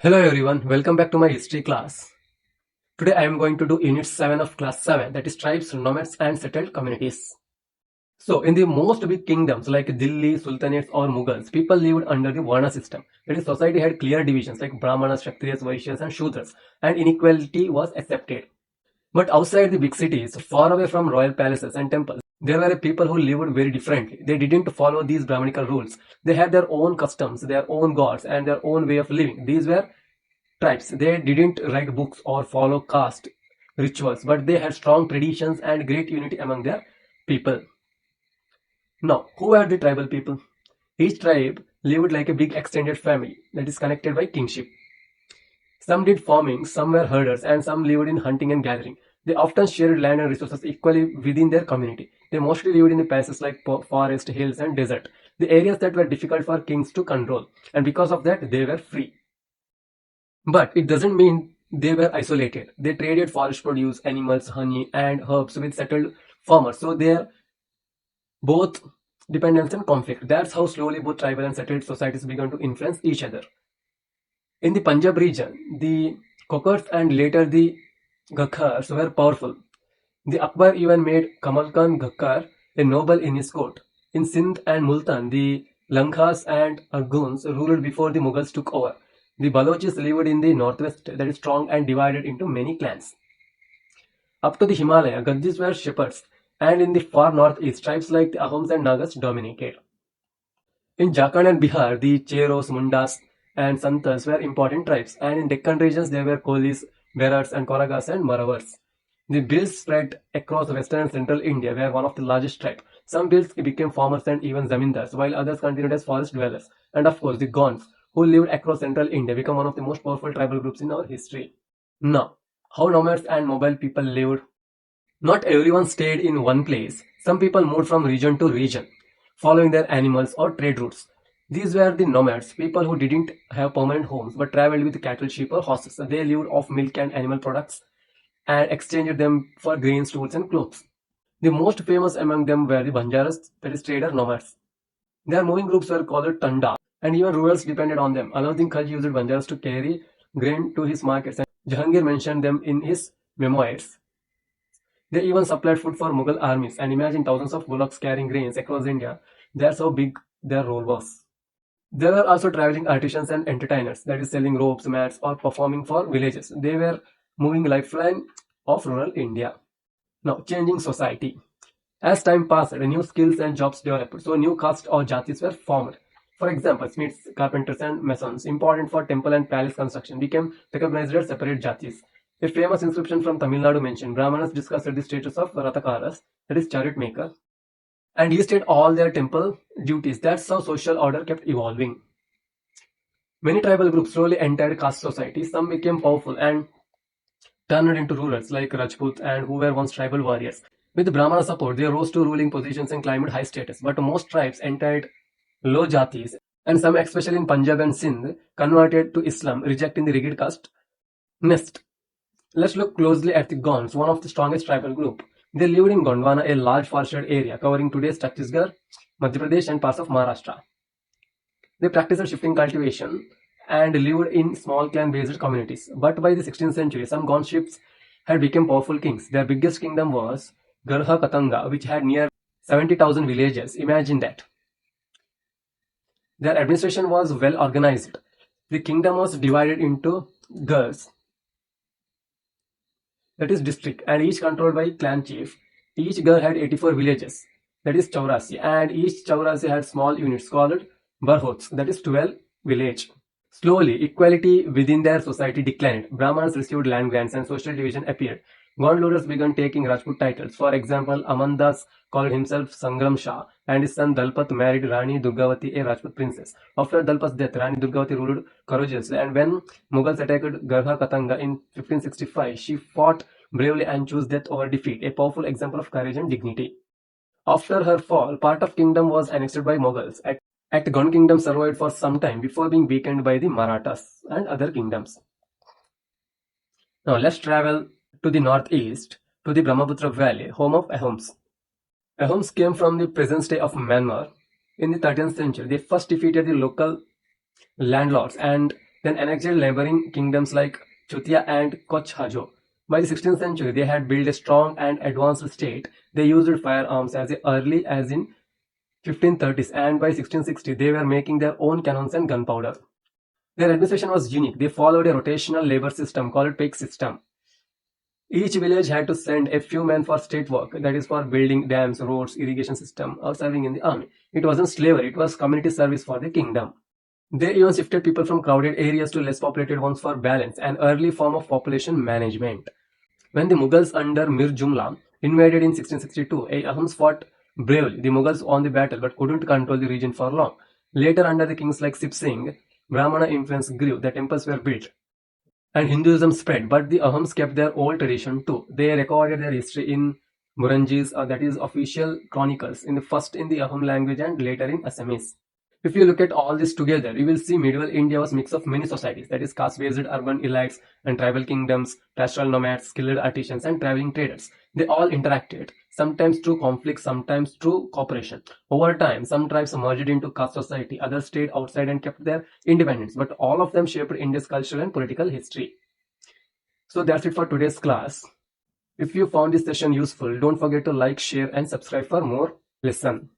Hello everyone, welcome back to my history class. Today I am going to do Unit 7 of Class 7, that is Tribes, Nomads and Settled Communities. So in the most big kingdoms like Delhi, Sultanates or Mughals, people lived under the Varna system. That is, society had clear divisions like Brahmanas, Kshatriyas, Vaishyas and Shudras, and inequality was accepted. But outside the big cities, far away from royal palaces and temples, there were people who lived very differently. They didn't follow these Brahmanical rules. They had their own customs, their own gods and their own way of living. These were tribes. They didn't write books or follow caste rituals, but they had strong traditions and great unity among their people. Now, who are the tribal people? Each tribe lived like a big extended family that is connected by kingship. Some did farming, some were herders, and some lived in hunting and gathering. They often shared land and resources equally within their community. They mostly lived in the places like forest, hills, and desert, the areas that were difficult for kings to control, and because of that, they were free. But it doesn't mean they were isolated. They traded forest produce, animals, honey, and herbs with settled farmers. So they're both dependence and conflict. That's how slowly both tribal and settled societies began to influence each other. In the Punjab region, the Kokars and later the Gakhars were powerful. The Akbar even made Kamal Khan Ghakkar a noble in his court. In Sindh and Multan, the Langhas and Arguns ruled before the Mughals took over. The Balochis lived in the northwest that is strong and divided into many clans. Up to the Himalaya, Gajis were shepherds, and in the far northeast, tribes like the Ahoms and Nagas dominated. In Jharkhand and Bihar, the Cheros, Mundas, and Santas were important tribes, and in Deccan regions there were Kolis, Berats, and Koragas and Maravars. The Bhils spread across western and central India, were one of the largest tribes. Some Bhils became farmers and even zamindars, while others continued as forest dwellers. And of course, the Gonds, who lived across central India, became one of the most powerful tribal groups in our history. Now, how nomads and mobile people lived? Not everyone stayed in one place. Some people moved from region to region, following their animals or trade routes. These were the nomads, people who didn't have permanent homes but traveled with cattle, sheep, or horses. They lived off milk and animal products and exchanged them for grains, tools, and clothes. The most famous among them were the Banjaras, that is trader nomads. Their moving groups were called Tanda, and even rurals depended on them. Alauddin Khilji used Banjaras to carry grain to his markets, and Jahangir mentioned them in his memoirs. They even supplied food for Mughal armies, and imagine thousands of bullocks carrying grains across India. That's how big their role was. There were also traveling artisans and entertainers, that is selling ropes, mats, or performing for villages. They were moving lifeline of rural India. Now, changing society. As time passed, new skills and jobs developed, so new castes or jatis were formed. For example, smiths, carpenters, and masons, important for temple and palace construction, became recognized as separate jatis. A famous inscription from Tamil Nadu mentioned Brahmanas discussed the status of Rathakaras, that is chariot makers, and listed all their temple duties. That's how social order kept evolving. Many tribal groups slowly entered caste society. Some became powerful and turned into rulers like Rajput and who were once tribal warriors. With Brahmana support, they rose to ruling positions and climbed high status. But most tribes entered low jatis, and some, especially in Punjab and Sindh, converted to Islam, rejecting the rigid caste. Next, let's look closely at the Gonds, one of the strongest tribal group. They lived in Gondwana, a large forested area covering today's Chhattisgarh, Madhya Pradesh, and parts of Maharashtra. They practiced shifting cultivation and lived in small clan-based communities. But by the 16th century, some Gond chiefs had become powerful kings. Their biggest kingdom was Garha Katanga, which had near 70,000 villages. Imagine that. Their administration was well organized. The kingdom was divided into Gars, that is district, and each controlled by clan chief. Each Gar had 84 villages, that is Chaurasi, and each Chaurasi had small units called Barhots, that is 12 village. Slowly, equality within their society declined. Brahmans received land grants and social division appeared. Gond rulers began taking Rajput titles. For example, Amandas called himself Sangram Shah, and his son Dalpat married Rani Durgavati, a Rajput princess. After Dalpat's death, Rani Durgavati ruled courageously, and when Mughals attacked Garha Katanga in 1565, she fought bravely and chose death over defeat, a powerful example of courage and dignity. After her fall, part of kingdom was annexed by Mughals. The Gond kingdom survived for some time before being weakened by the Marathas and other kingdoms. Now let's travel to the northeast, to the Brahmaputra Valley, home of Ahoms. Ahoms came from the present state of Myanmar in the 13th century. They first defeated the local landlords and then annexed neighboring kingdoms like Chutia and Kochhajo. By the 16th century, they had built a strong and advanced state. They used firearms as early as in 1530s, and by 1660, they were making their own cannons and gunpowder. Their administration was unique. They followed a rotational labor system called pig system. Each village had to send a few men for state work, that is for building dams, roads, irrigation system, or serving in the army. It wasn't slavery, it was community service for the kingdom. They even shifted people from crowded areas to less populated ones for balance, an early form of population management. When the Mughals under Mir Jumla invaded in 1662, Ahams fought bravely. The Mughals won the battle but couldn't control the region for long. Later, under the kings like Sip Singh, Brahmana influence grew, the temples were built, and Hinduism spread, but the Ahams kept their old tradition too. They recorded their history in Muranjis, that is official chronicles, first in the Aham language and later in Assamese. If you look at all this together, you will see medieval India was a mix of many societies, that is caste-based urban elites and tribal kingdoms, pastoral nomads, skilled artisans, and traveling traders. They all interacted, sometimes through conflict, sometimes through cooperation. Over time, some tribes merged into caste society, others stayed outside and kept their independence, but all of them shaped India's cultural and political history. So that's it for today's class. If you found this session useful, don't forget to like, share, and subscribe for more lesson.